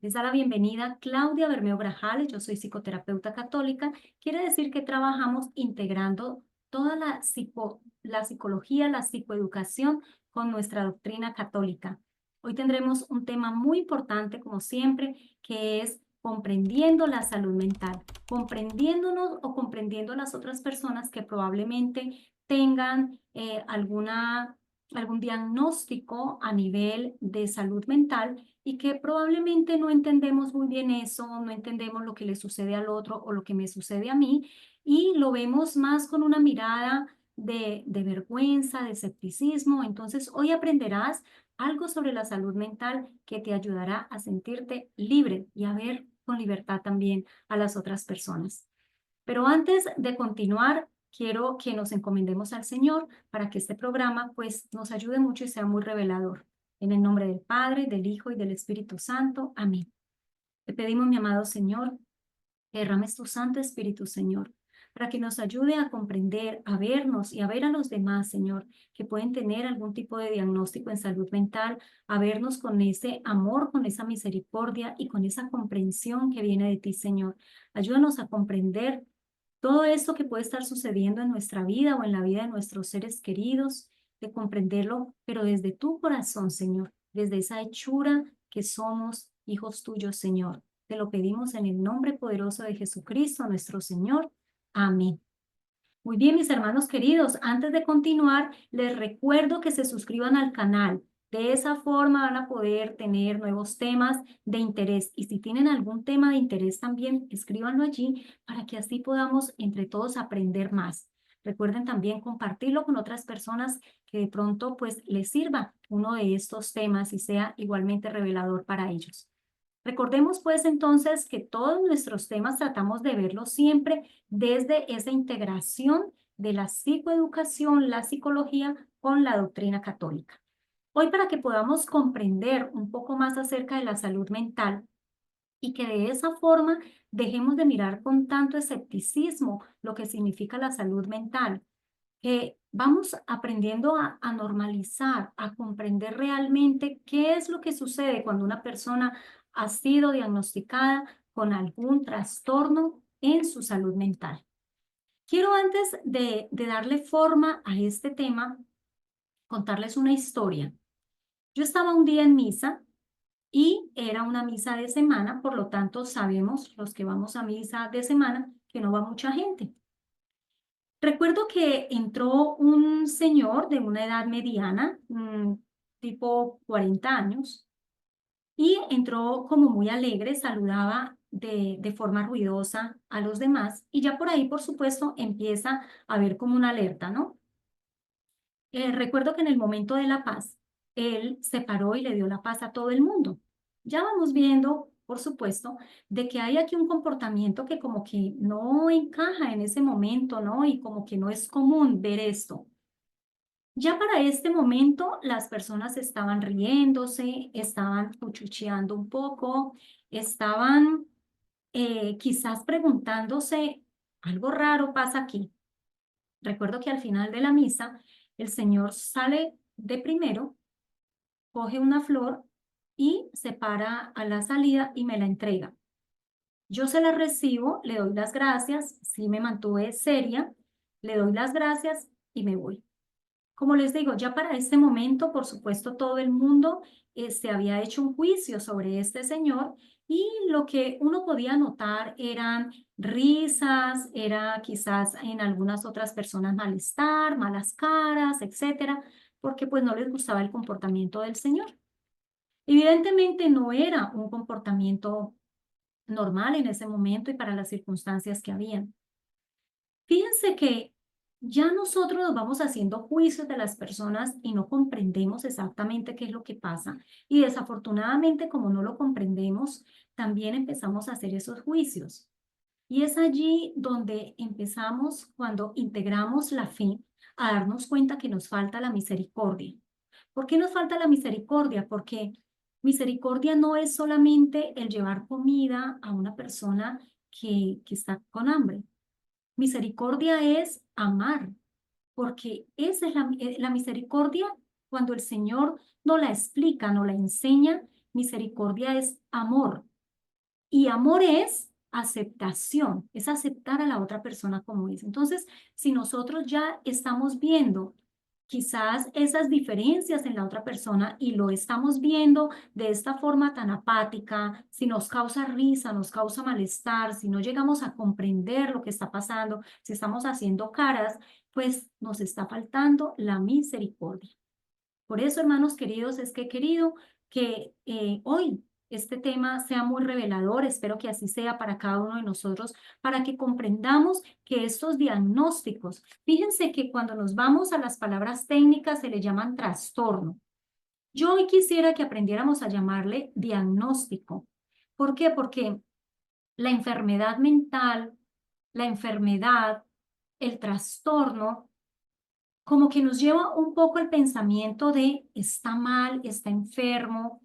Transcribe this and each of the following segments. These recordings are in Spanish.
Les da la bienvenida Claudia Bermeo Grajales. Yo soy psicoterapeuta católica. Quiere decir que trabajamos integrando toda la psicología, la psicoeducación con nuestra doctrina católica. Hoy tendremos un tema muy importante, como siempre, que es comprendiendo la salud mental, comprendiéndonos o comprendiendo a las otras personas que probablemente tengan algún diagnóstico a nivel de salud mental y que probablemente no entendemos muy bien eso, no entendemos lo que le sucede al otro o lo que me sucede a mí, y lo vemos más con una mirada de vergüenza, de escepticismo. Entonces, hoy aprenderás algo sobre la salud mental que te ayudará a sentirte libre y a ver con libertad también a las otras personas. Pero antes de continuar, quiero que nos encomendemos al Señor para que este programa pues nos ayude mucho y sea muy revelador. En el nombre del Padre, del Hijo y del Espíritu Santo. Amén. Te pedimos, mi amado Señor, que derrames tu Santo Espíritu, Señor, para que nos ayude a comprender, a vernos y a ver a los demás, Señor, que pueden tener algún tipo de diagnóstico en salud mental, a vernos con ese amor, con esa misericordia y con esa comprensión que viene de ti, Señor. Ayúdanos a comprender todo esto que puede estar sucediendo en nuestra vida o en la vida de nuestros seres queridos, de comprenderlo, pero desde tu corazón, Señor, desde esa hechura que somos hijos tuyos, Señor. Te lo pedimos en el nombre poderoso de Jesucristo, nuestro Señor. Amén. Muy bien, mis hermanos queridos, antes de continuar, les recuerdo que se suscriban al canal. De esa forma van a poder tener nuevos temas de interés. Y si tienen algún tema de interés también, escríbanlo allí para que así podamos entre todos aprender más. Recuerden también compartirlo con otras personas que de pronto pues les sirva uno de estos temas y sea igualmente revelador para ellos. Recordemos pues entonces que todos nuestros temas tratamos de verlos siempre desde esa integración de la psicoeducación, la psicología con la doctrina católica. Hoy, para que podamos comprender un poco más acerca de la salud mental y que de esa forma dejemos de mirar con tanto escepticismo lo que significa la salud mental, que vamos aprendiendo a normalizar, a comprender realmente qué es lo que sucede cuando una persona ha sido diagnosticada con algún trastorno en su salud mental. Quiero antes de darle forma a este tema, contarles una historia. Yo estaba un día en misa y era una misa de semana, por lo tanto sabemos los que vamos a misa de semana que no va mucha gente. Recuerdo que entró un señor de una edad mediana, tipo 40 años, y entró como muy alegre, saludaba de forma ruidosa a los demás, y ya por ahí, por supuesto, empieza a haber como una alerta, ¿no? Recuerdo que en el momento de la paz, él se paró y le dio la paz a todo el mundo. Ya vamos viendo, por supuesto, de que hay aquí un comportamiento que como que no encaja en ese momento, ¿no? Y como que no es común ver esto. Ya para este momento, las personas estaban riéndose, estaban cuchucheando un poco, estaban quizás preguntándose, algo raro pasa aquí. Recuerdo que al final de la misa, el Señor sale de primero, coge una flor y se para a la salida y me la entrega. Yo se la recibo, le doy las gracias, sí me mantuve seria, le doy las gracias y me voy. Como les digo, ya para este momento, por supuesto, todo el mundo se había hecho un juicio sobre este señor, y lo que uno podía notar eran risas, era quizás en algunas otras personas malestar, malas caras, etcétera, porque pues no les gustaba el comportamiento del señor. Evidentemente no era un comportamiento normal en ese momento y para las circunstancias que habían. Fíjense que ya nosotros nos vamos haciendo juicios de las personas y no comprendemos exactamente qué es lo que pasa. Y desafortunadamente, como no lo comprendemos, también empezamos a hacer esos juicios. Y es allí donde empezamos, cuando integramos la fe, a darnos cuenta que nos falta la misericordia. ¿Por qué nos falta la misericordia? Porque misericordia no es solamente el llevar comida a una persona que está con hambre. Misericordia es amar, porque esa es la misericordia. Cuando el Señor nos la explica, nos la enseña, misericordia es amor. Y amor es aceptación, es aceptar a la otra persona como es. Entonces, si nosotros ya estamos viendo quizás esas diferencias en la otra persona y lo estamos viendo de esta forma tan apática, si nos causa risa, nos causa malestar, si no llegamos a comprender lo que está pasando, si estamos haciendo caras, pues nos está faltando la misericordia. Por eso, hermanos queridos, es que he querido que hoy este tema sea muy revelador. Espero que así sea para cada uno de nosotros, para que comprendamos que estos diagnósticos, fíjense que cuando nos vamos a las palabras técnicas se le llaman trastorno. Yo hoy quisiera que aprendiéramos a llamarle diagnóstico. ¿Por qué? Porque la enfermedad mental, la enfermedad, el trastorno, como que nos lleva un poco al pensamiento de está mal, está enfermo.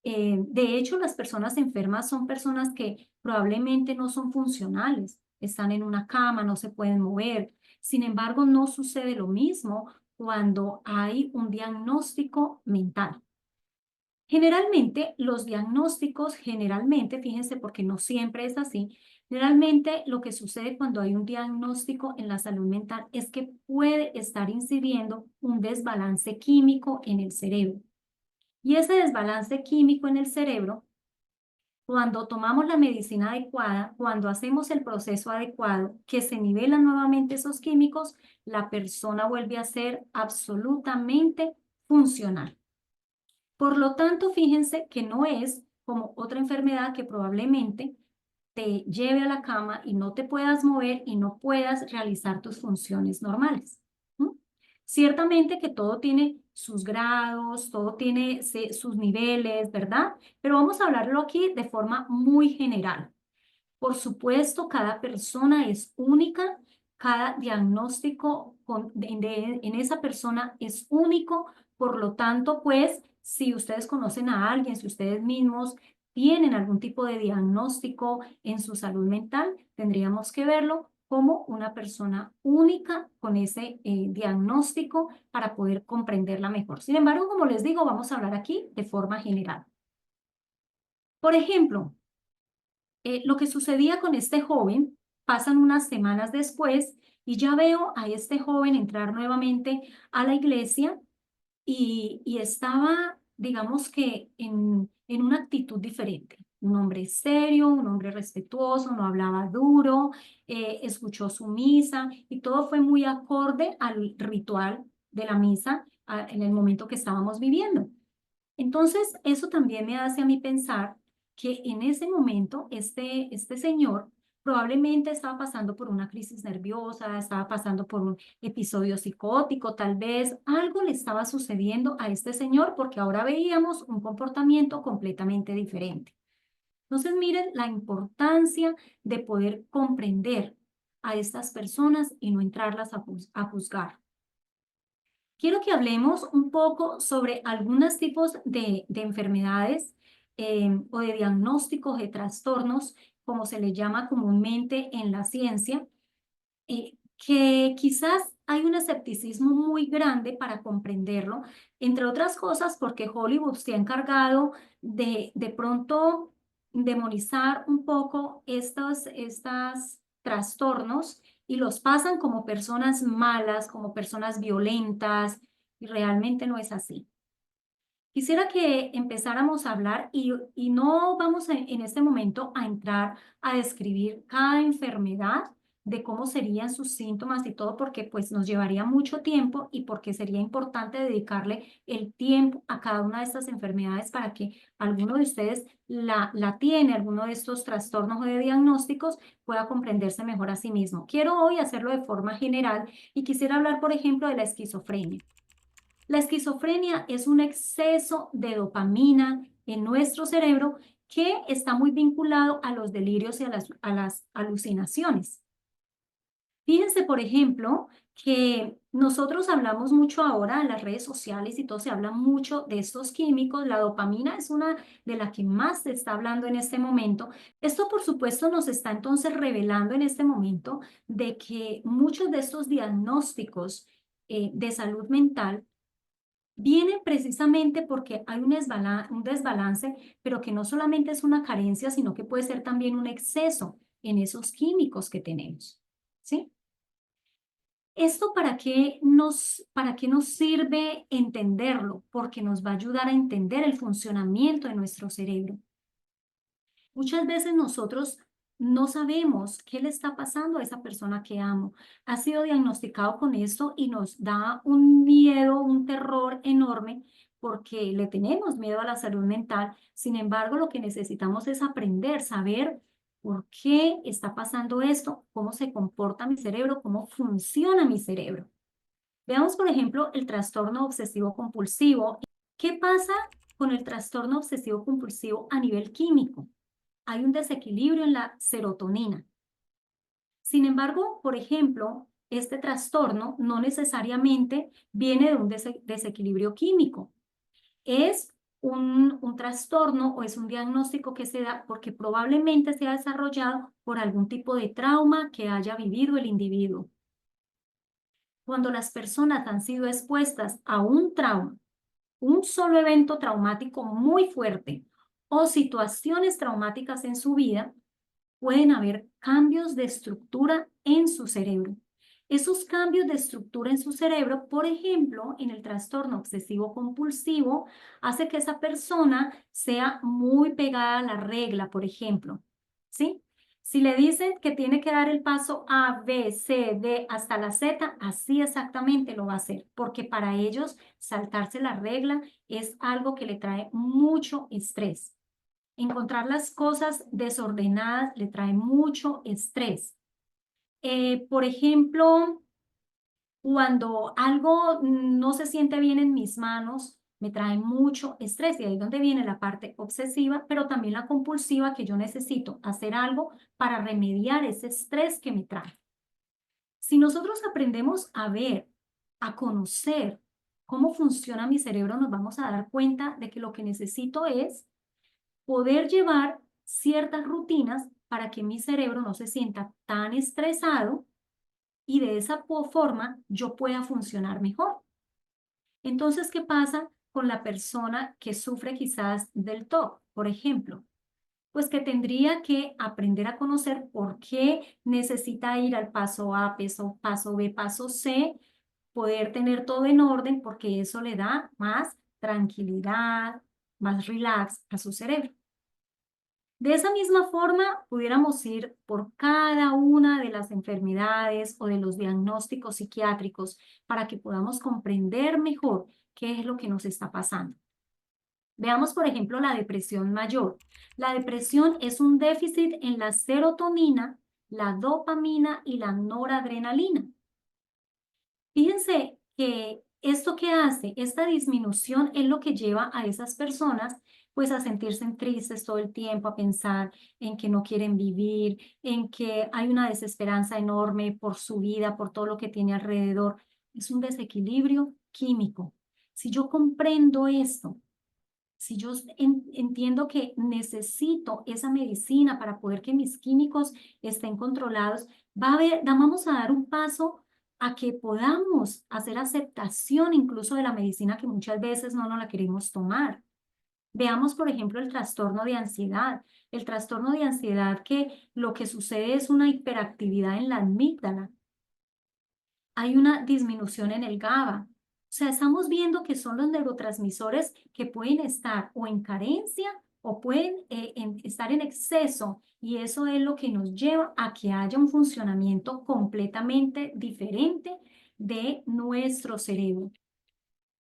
De hecho, las personas enfermas son personas que probablemente no son funcionales, están en una cama, no se pueden mover. Sin embargo, no sucede lo mismo cuando hay un diagnóstico mental. Generalmente, los diagnósticos, fíjense porque no siempre es así, generalmente lo que sucede cuando hay un diagnóstico en la salud mental es que puede estar incidiendo un desbalance químico en el cerebro. Y ese desbalance químico en el cerebro, cuando tomamos la medicina adecuada, cuando hacemos el proceso adecuado, que se nivelan nuevamente esos químicos, la persona vuelve a ser absolutamente funcional. Por lo tanto, fíjense que no es como otra enfermedad que probablemente te lleve a la cama y no te puedas mover y no puedas realizar tus funciones normales. ¿Mm? Ciertamente que todo tiene sus grados, todo tiene sus niveles, ¿verdad? Pero vamos a hablarlo aquí de forma muy general. Por supuesto, cada persona es única, cada diagnóstico en esa persona es único, por lo tanto, pues, si ustedes conocen a alguien, si ustedes mismos tienen algún tipo de diagnóstico en su salud mental, tendríamos que verlo como una persona única con ese diagnóstico para poder comprenderla mejor. Sin embargo, como les digo, vamos a hablar aquí de forma general. Por ejemplo, lo que sucedía con este joven, pasan unas semanas después y ya veo a este joven entrar nuevamente a la iglesia y estaba, digamos que en una actitud diferente. Un hombre serio, un hombre respetuoso, no hablaba duro, escuchó su misa y todo fue muy acorde al ritual de la misa en el momento que estábamos viviendo. Entonces, eso también me hace a mí pensar que en ese momento este señor probablemente estaba pasando por una crisis nerviosa, estaba pasando por un episodio psicótico, tal vez algo le estaba sucediendo a este señor porque ahora veíamos un comportamiento completamente diferente. Entonces, miren la importancia de poder comprender a estas personas y no entrarlas a juzgar. Quiero que hablemos un poco sobre algunos tipos de enfermedades o de diagnósticos de trastornos, como se le llama comúnmente en la ciencia, que quizás hay un escepticismo muy grande para comprenderlo, entre otras cosas porque Hollywood se ha encargado de pronto demonizar un poco estos trastornos y los pasan como personas malas, como personas violentas, y realmente no es así. Quisiera que empezáramos a hablar y no vamos en este momento a entrar a describir cada enfermedad de cómo serían sus síntomas y todo, porque pues nos llevaría mucho tiempo y porque sería importante dedicarle el tiempo a cada una de estas enfermedades para que alguno de ustedes la tiene, alguno de estos trastornos o de diagnósticos pueda comprenderse mejor a sí mismo. Quiero hoy hacerlo de forma general y quisiera hablar, por ejemplo, de la esquizofrenia. La esquizofrenia es un exceso de dopamina en nuestro cerebro que está muy vinculado a los delirios y a las alucinaciones. Fíjense, por ejemplo, que nosotros hablamos mucho ahora en las redes sociales y todo se habla mucho de estos químicos. La dopamina es una de las que más se está hablando en este momento. Esto, por supuesto, nos está entonces revelando en este momento de que muchos de estos diagnósticos de salud mental viene precisamente porque hay un desbalance, pero que no solamente es una carencia, sino que puede ser también un exceso en esos químicos que tenemos, ¿sí? ¿Esto para qué nos sirve entenderlo? Porque nos va a ayudar a entender el funcionamiento de nuestro cerebro. Muchas veces nosotros no sabemos qué le está pasando a esa persona que amo. Ha sido diagnosticado con esto y nos da un miedo, un terror enorme porque le tenemos miedo a la salud mental. Sin embargo, lo que necesitamos es aprender, saber por qué está pasando esto, cómo se comporta mi cerebro, cómo funciona mi cerebro. Veamos, por ejemplo, el trastorno obsesivo compulsivo. ¿Qué pasa con el trastorno obsesivo compulsivo a nivel químico? Hay un desequilibrio en la serotonina. Sin embargo, por ejemplo, este trastorno no necesariamente viene de un desequilibrio químico. Es un trastorno o es un diagnóstico que se da porque probablemente se ha desarrollado por algún tipo de trauma que haya vivido el individuo. Cuando las personas han sido expuestas a un trauma, un solo evento traumático muy fuerte o situaciones traumáticas en su vida, pueden haber cambios de estructura en su cerebro. Esos cambios de estructura en su cerebro, por ejemplo, en el trastorno obsesivo compulsivo, hace que esa persona sea muy pegada a la regla, por ejemplo, ¿sí? Si le dicen que tiene que dar el paso A, B, C, D hasta la Z, así exactamente lo va a hacer, porque para ellos saltarse la regla es algo que le trae mucho estrés. Encontrar las cosas desordenadas le trae mucho estrés. Por ejemplo, cuando algo no se siente bien en mis manos, me trae mucho estrés y ahí es donde viene la parte obsesiva, pero también la compulsiva, que yo necesito hacer algo para remediar ese estrés que me trae. Si nosotros aprendemos a ver, a conocer cómo funciona mi cerebro, nos vamos a dar cuenta de que lo que necesito es poder llevar ciertas rutinas para que mi cerebro no se sienta tan estresado y de esa forma yo pueda funcionar mejor. Entonces, ¿qué pasa con la persona que sufre quizás del TOC, por ejemplo? Pues que tendría que aprender a conocer por qué necesita ir al paso A, paso B, paso C, poder tener todo en orden porque eso le da más tranquilidad, más relax a su cerebro. De esa misma forma, pudiéramos ir por cada una de las enfermedades o de los diagnósticos psiquiátricos para que podamos comprender mejor qué es lo que nos está pasando. Veamos, por ejemplo, la depresión mayor. La depresión es un déficit en la serotonina, la dopamina y la noradrenalina. Fíjense que esto que hace, esta disminución es lo que lleva a esas personas pues a sentirse tristes todo el tiempo, a pensar en que no quieren vivir, en que hay una desesperanza enorme por su vida, por todo lo que tiene alrededor. Es un desequilibrio químico. Si yo comprendo esto, si yo entiendo que necesito esa medicina para poder que mis químicos estén controlados, vamos a dar un paso a que podamos hacer aceptación incluso de la medicina que muchas veces no nos la queremos tomar. Veamos, por ejemplo, el trastorno de ansiedad. El trastorno de ansiedad que lo que sucede es una hiperactividad en la amígdala. Hay una disminución en el GABA. O sea, estamos viendo que son los neurotransmisores que pueden estar o en carencia o pueden estar en exceso y eso es lo que nos lleva a que haya un funcionamiento completamente diferente de nuestro cerebro.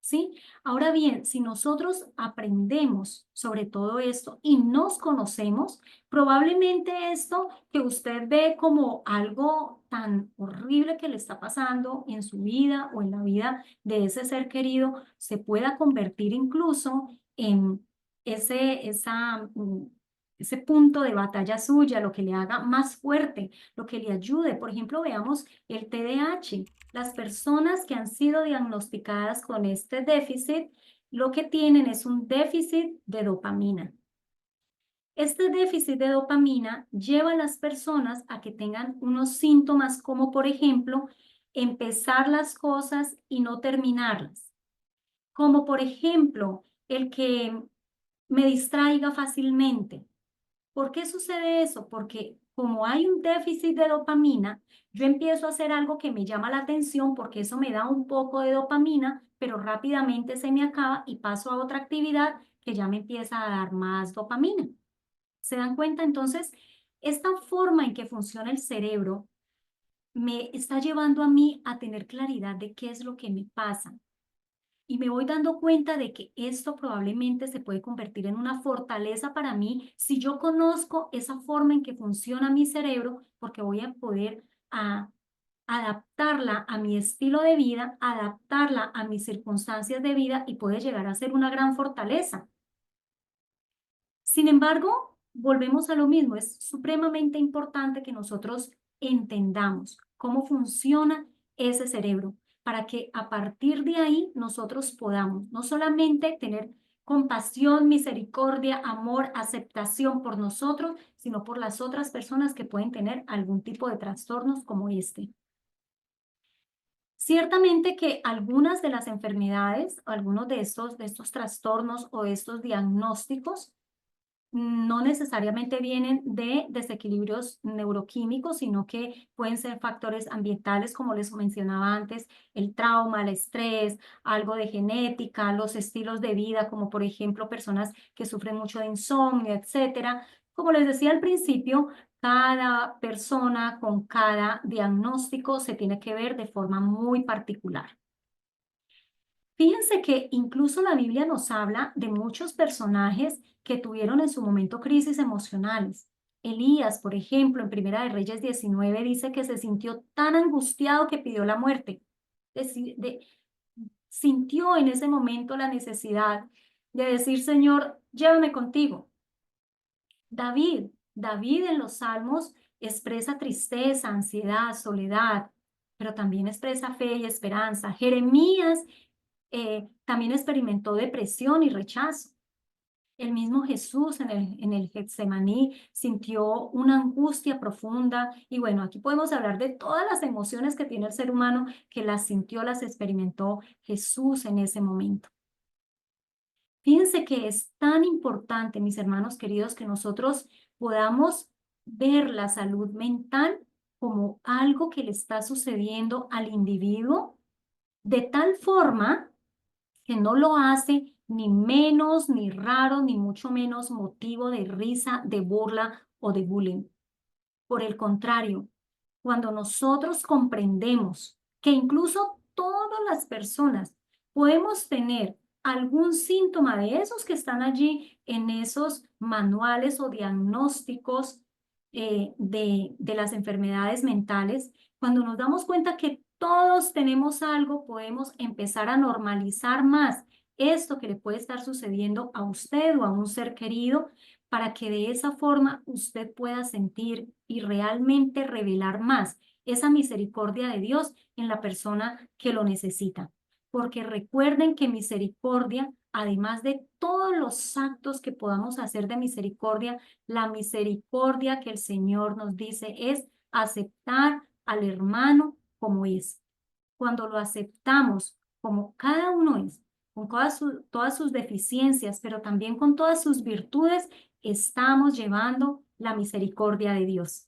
¿Sí? Ahora bien, si nosotros aprendemos sobre todo esto y nos conocemos, probablemente esto que usted ve como algo tan horrible que le está pasando en su vida o en la vida de ese ser querido, se pueda convertir incluso en ese punto de batalla suya, lo que le haga más fuerte, lo que le ayude. Por ejemplo, veamos el TDAH. Las personas que han sido diagnosticadas con este déficit, lo que tienen es un déficit de dopamina. Este déficit de dopamina lleva a las personas a que tengan unos síntomas como, por ejemplo, empezar las cosas y no terminarlas, como por ejemplo el que me distraiga fácilmente. ¿Por qué sucede eso? Porque como hay un déficit de dopamina, yo empiezo a hacer algo que me llama la atención porque eso me da un poco de dopamina, pero rápidamente se me acaba y paso a otra actividad que ya me empieza a dar más dopamina. ¿Se dan cuenta? Entonces, esta forma en que funciona el cerebro me está llevando a mí a tener claridad de qué es lo que me pasa. Y me voy dando cuenta de que esto probablemente se puede convertir en una fortaleza para mí si yo conozco esa forma en que funciona mi cerebro, porque voy a poder adaptarla a mi estilo de vida, adaptarla a mis circunstancias de vida y puede llegar a ser una gran fortaleza. Sin embargo, volvemos a lo mismo, es supremamente importante que nosotros entendamos cómo funciona ese cerebro para que a partir de ahí nosotros podamos no solamente tener compasión, misericordia, amor, aceptación por nosotros, sino por las otras personas que pueden tener algún tipo de trastornos como este. Ciertamente que algunas de las enfermedades, algunos de estos trastornos o estos diagnósticos no necesariamente vienen de desequilibrios neuroquímicos, sino que pueden ser factores ambientales, como les mencionaba antes, el trauma, el estrés, algo de genética, los estilos de vida, como por ejemplo personas que sufren mucho de insomnio, etcétera. Como les decía al principio, cada persona con cada diagnóstico se tiene que ver de forma muy particular. Fíjense que incluso la Biblia nos habla de muchos personajes que tuvieron en su momento crisis emocionales. Elías, por ejemplo, en Primera de Reyes 19 dice que se sintió tan angustiado que pidió la muerte. Sintió en ese momento la necesidad de decir, Señor, llévame contigo. David en los Salmos expresa tristeza, ansiedad, soledad, pero también expresa fe y esperanza. Jeremías también experimentó depresión y rechazo. El mismo Jesús en el Getsemaní sintió una angustia profunda y bueno, aquí podemos hablar de todas las emociones que tiene el ser humano que las sintió, las experimentó Jesús en ese momento. Fíjense que es tan importante, mis hermanos queridos, que nosotros podamos ver la salud mental como algo que le está sucediendo al individuo de tal forma que no lo hace ni menos, ni raro, ni mucho menos motivo de risa, de burla o de bullying. Por el contrario, cuando nosotros comprendemos que incluso todas las personas podemos tener algún síntoma de esos que están allí en esos manuales o diagnósticos de las enfermedades mentales, cuando nos damos cuenta que todos tenemos algo, podemos empezar a normalizar más esto que le puede estar sucediendo a usted o a un ser querido para que de esa forma usted pueda sentir y realmente revelar más esa misericordia de Dios en la persona que lo necesita. Porque recuerden que misericordia, además de todos los actos que podamos hacer de misericordia, la misericordia que el Señor nos dice es aceptar al hermano como es. Cuando lo aceptamos como cada uno es, con todas sus deficiencias, pero también con todas sus virtudes, estamos llevando la misericordia de Dios.